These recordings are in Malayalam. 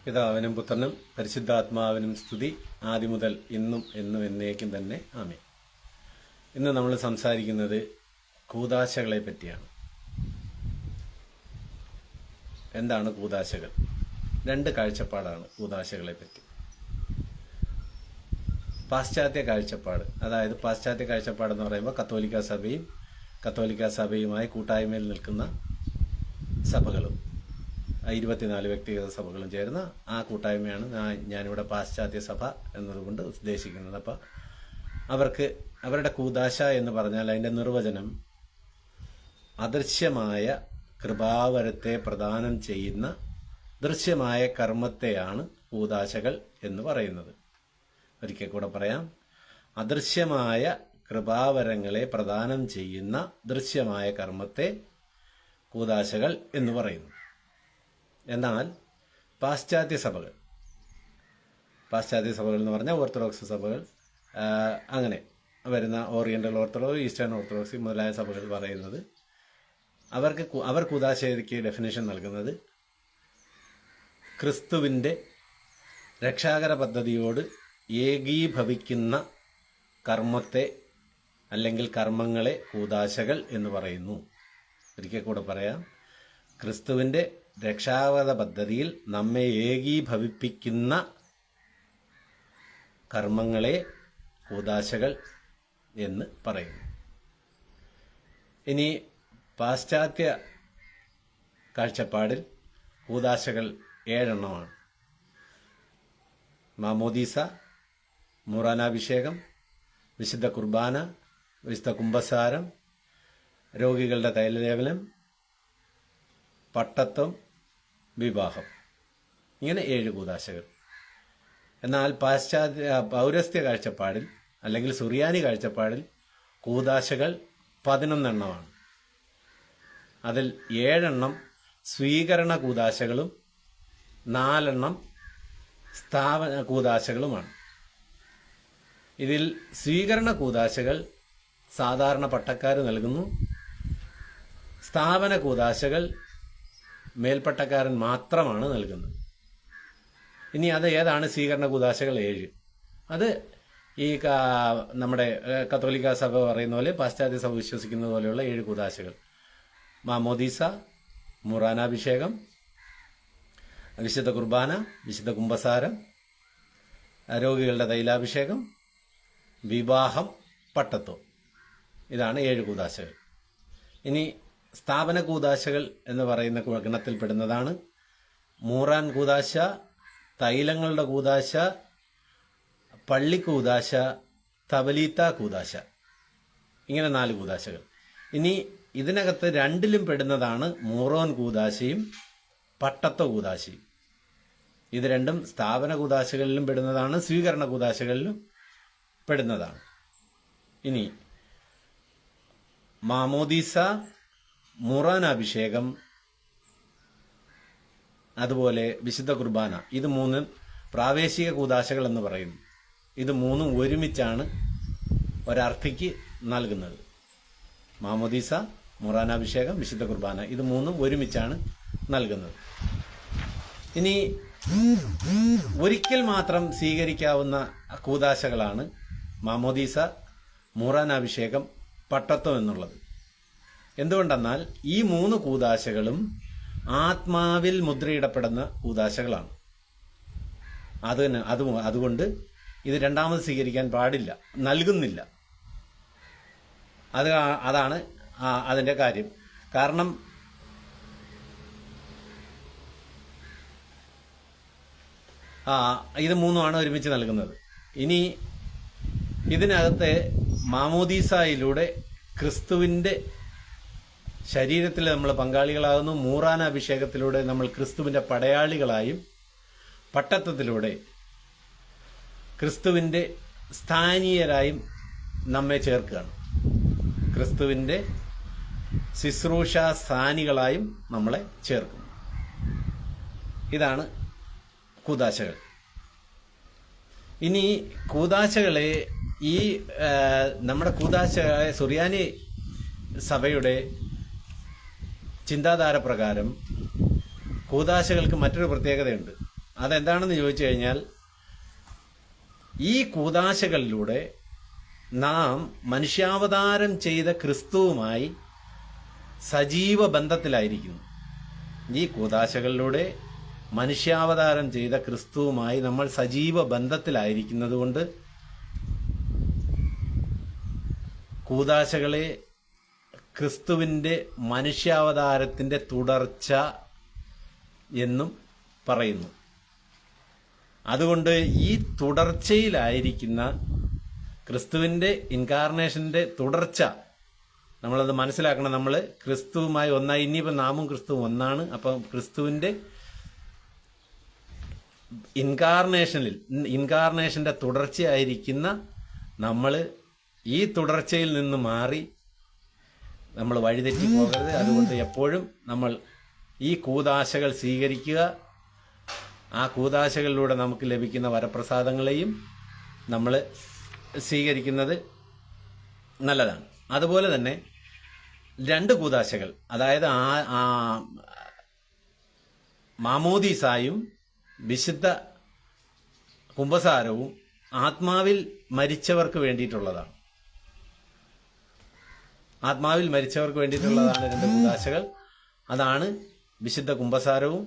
പിതാവിനും പുത്രനും പരിശുദ്ധാത്മാവിനും സ്തുതി, ആദ്യം മുതൽ ഇന്നും എന്നും എന്നേക്കും തന്നെ ആമേൻ. ഇന്ന് നമ്മൾ സംസാരിക്കുന്നത് കൂദാശകളെ പറ്റിയാണ്. എന്താണ് കൂദാശകൾ? രണ്ട് കാഴ്ചപ്പാടാണ് കൂദാശകളെ പറ്റി. പാശ്ചാത്യ കാഴ്ചപ്പാട്, അതായത് പാശ്ചാത്യ കാഴ്ചപ്പാടെന്ന് പറയുമ്പോൾ കത്തോലിക്ക സഭയുമായി കൂട്ടായ്മയിൽ നിൽക്കുന്ന സഭകളും 24 വ്യക്തിഗത സഭകളും ചേർന്ന ആ കൂട്ടായ്മയാണ് ഞാനിവിടെ പാശ്ചാത്യ സഭ എന്നതുകൊണ്ട് ഉദ്ദേശിക്കുന്നത്. അപ്പോൾ അവരുടെ കൂദാശ എന്ന് പറഞ്ഞാൽ അതിൻ്റെ നിർവചനം അദൃശ്യമായ കൃപാവരത്തെ പ്രദാനം ചെയ്യുന്ന ദൃശ്യമായ കർമ്മത്തെയാണ് കൂദാശകൾ എന്ന് പറയുന്നത്. ഒരിക്കൽ കൂടെ പറയാം. അദൃശ്യമായ കൃപാവരങ്ങളെ പ്രദാനം ചെയ്യുന്ന ദൃശ്യമായ കർമ്മത്തെ കൂദാശകൾ എന്ന് പറയുന്നു. എന്നാൽ പാശ്ചാത്യ സഭകൾ എന്ന് പറഞ്ഞാൽ ഓർത്തഡോക്സ് സഭകൾ, അങ്ങനെ വരുന്ന ഓറിയന്റൽ ഓർത്തഡോക്സ്, ഈസ്റ്റേൺ ഓർത്തഡോക്സ് മുതലായ സഭകൾ പറയുന്നത് അവർ കൂദാശയ്ക്ക് ഡെഫിനേഷൻ നൽകുന്നത് ക്രിസ്തുവിൻ്റെ രക്ഷാകര പദ്ധതിയോട് ഏകീഭവിക്കുന്ന കർമ്മത്തെ അല്ലെങ്കിൽ കർമ്മങ്ങളെ കൂദാശകൾ എന്ന് പറയുന്നു. ഒരിക്കൽ കൂടെ പറയാം. ക്രിസ്തുവിൻ്റെ രക്ഷാകര പദ്ധതിയിൽ നമ്മെ ഏകീഭവിപ്പിക്കുന്ന കർമ്മങ്ങളെ കൂദാശകൾ എന്ന് പറയുന്നു. ഇനി പാശ്ചാത്യ കാഴ്ചപ്പാടിൽ കൂദാശകൾ 7 എണ്ണമാണ്. മാമോദീസ, മൂറാനാഭിഷേകം, വിശുദ്ധ കുർബാന, വിശുദ്ധ കുംഭസാരം, രോഗികളുടെ തൈലലേപനം, പട്ടത്വം, വിവാഹം, ഇങ്ങനെ 7 കൂദാശകൾ. എന്നാൽ പൗരസ്ത്യ കാഴ്ചപ്പാടിൽ അല്ലെങ്കിൽ സുറിയാനി കാഴ്ചപ്പാടിൽ കൂദാശകൾ 11 എണ്ണമാണ്. അതിൽ 7 എണ്ണം സ്വീകരണ കൂദാശകളും 4 എണ്ണം സ്ഥാപന കൂദാശകളുമാണ്. ഇതിൽ സ്വീകരണ കൂദാശകൾ സാധാരണ പട്ടക്കാർ നൽകുന്നു. സ്ഥാപന കൂദാശകൾ മേൽപ്പട്ടക്കാരൻ മാത്രമാണ് നൽകുന്നത്. ഇനി അത് ഏതാണ് സ്വീകരണ കൂദാശകൾ? 7. അത് ഈ നമ്മുടെ കത്തോലിക്ക സഭ പറയുന്ന പോലെ, പാശ്ചാത്യ സഭ വിശ്വസിക്കുന്നത് പോലെയുള്ള 7 കൂദാശകൾ: മാമോദീസ, മൂറാനാഭിഷേകം, വിശുദ്ധ കുർബാന, വിശുദ്ധ കുംഭസാരം, രോഗികളുടെ തൈലാഭിഷേകം, വിവാഹം, പട്ടത്വം. ഇതാണ് 7 കൂദാശകൾ. ഇനി സ്ഥാപന കൂദാശകൾ എന്ന് പറയുന്ന ഗണത്തിൽപ്പെടുന്നതാണ് മൂറാൻ കൂദാശ, തൈലങ്ങളുടെ കൂദാശ, പള്ളി കൂദാശ, തബലീത്ത കൂദാശ, ഇങ്ങനെ 4 കൂദാശകൾ. ഇനി ഇതിനകത്ത് 2ലും പെടുന്നതാണ് മൂറോൻ കൂദാശയും പട്ടത്വ കൂദാശയും. ഇത് രണ്ടും സ്ഥാപന കൂദാശകളിലും പെടുന്നതാണ്, സ്വീകരണ കൂദാശകളിലും പെടുന്നതാണ്. ഇനി മാമോദീസ, മൂറാനാഭിഷേകം, അതുപോലെ വിശുദ്ധ കുർബാന, ഇത് 3 പ്രാദേശിക കൂദാശകൾ എന്ന് പറയുന്നു. ഇത് 3 ഒരുമിച്ചാണ് ഒരർത്ഥിക്ക് നൽകുന്നത്. മാമോദീസ, മൂറാനാഭിഷേകം, വിശുദ്ധ കുർബാന, ഇത് 3 ഒരുമിച്ചാണ് നൽകുന്നത്. ഇനി ഒരിക്കൽ മാത്രം സ്വീകരിക്കാവുന്ന കൂദാശകളാണ് മാമോദീസ, മൂറാനാഭിഷേകം, പട്ടത്വം എന്നുള്ളത്. എന്തുകൊണ്ടെന്നാൽ ഈ 3 കൂദാശകളും ആത്മാവിൽ മുദ്രയിടപ്പെടുന്ന കൂദാശകളാണ്. അതുകൊണ്ട് ഇത് രണ്ടാമത് സ്വീകരിക്കാൻ പാടില്ല, നൽകുന്നില്ല. അതാണ് അതിൻ്റെ കാര്യം. കാരണം ഇത് 3 ഒരുമിച്ച് നൽകുന്നത്. ഇനി ഇതിനകത്ത് മാമോദീസായിലൂടെ ക്രിസ്തുവിൻ്റെ ശരീരത്തിൽ നമ്മൾ പങ്കാളികളാകുന്നു. മൂറാനാഭിഷേകത്തിലൂടെ നമ്മൾ ക്രിസ്തുവിൻ്റെ പടയാളികളായും, പട്ടത്വത്തിലൂടെ ക്രിസ്തുവിൻ്റെ സ്ഥാനീയരായും നമ്മെ ചേർക്കുകയാണ്. ക്രിസ്തുവിൻ്റെ ശുശ്രൂഷ സ്ഥാനികളായും നമ്മളെ ചേർക്കുന്നു. ഇതാണ് കൂദാശകൾ. ഇനി കൂദാശകളെ നമ്മുടെ സുറിയാനി സഭയുടെ ചിന്താധാര പ്രകാരം കൂദാശകൾക്ക് മറ്റൊരു പ്രത്യേകതയുണ്ട്. അതെന്താണെന്ന് ചോദിച്ചു കഴിഞ്ഞാൽ, ഈ കൂദാശകളിലൂടെ നാം മനുഷ്യാവതാരം ചെയ്ത ക്രിസ്തുവുമായി സജീവ ബന്ധത്തിലായിരിക്കുന്നു. ഈ കൂദാശകളിലൂടെ മനുഷ്യാവതാരം ചെയ്ത ക്രിസ്തുവുമായി നമ്മൾ സജീവ ബന്ധത്തിലായിരിക്കുന്നത് കൊണ്ട് കൂദാശകളെ ക്രിസ്തുവിൻ്റെ മനുഷ്യാവതാരത്തിൻ്റെ തുടർച്ച എന്നും പറയുന്നു. അതുകൊണ്ട് ഈ തുടർച്ചയിലായിരിക്കുന്ന ക്രിസ്തുവിൻ്റെ ഇൻകാർണേഷൻ്റെ തുടർച്ച നമ്മളത് മനസ്സിലാക്കണം. നമ്മൾ ക്രിസ്തുവുമായി ഒന്നായി, ഇനിയിപ്പോൾ നാമും ക്രിസ്തുവും ഒന്നാണ്. അപ്പം ക്രിസ്തുവിൻ്റെ ഇൻകാർണേഷൻ്റെ തുടർച്ചയായിരിക്കുന്ന നമ്മൾ ഈ തുടർച്ചയിൽ നിന്ന് മാറി നമ്മൾ വഴിതെറ്റി പോകരുത്. അതുകൊണ്ട് എപ്പോഴും നമ്മൾ ഈ കൂദാശകൾ സ്വീകരിക്കുക. ആ കൂദാശകളിലൂടെ നമുക്ക് ലഭിക്കുന്ന വരപ്രസാദങ്ങളെയും നമ്മൾ സ്വീകരിക്കുന്നത് നല്ലതാണ്. അതുപോലെ തന്നെ 2 കൂദാശകൾ, അതായത് മാമോദീസായും വിശുദ്ധ കുമ്പസാരവും ആത്മാവിൽ മരിച്ചവർക്ക് വേണ്ടിയിട്ടുള്ളതാണ്. ആത്മാവിൽ മരിച്ചവർക്ക് വേണ്ടിയിട്ടുള്ളതാണ് 2 കൂദാശകൾ. അതാണ് വിശുദ്ധ കുമ്പസാരവും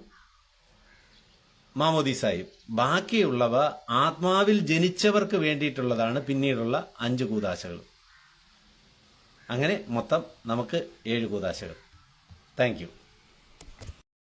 മാമോദീസായും. ബാക്കിയുള്ളവ ആത്മാവിൽ ജനിച്ചവർക്ക് വേണ്ടിയിട്ടുള്ളതാണ് പിന്നീടുള്ള 5 കൂദാശകൾ. അങ്ങനെ മൊത്തം നമുക്ക് 7 കൂദാശകൾ. Thank you.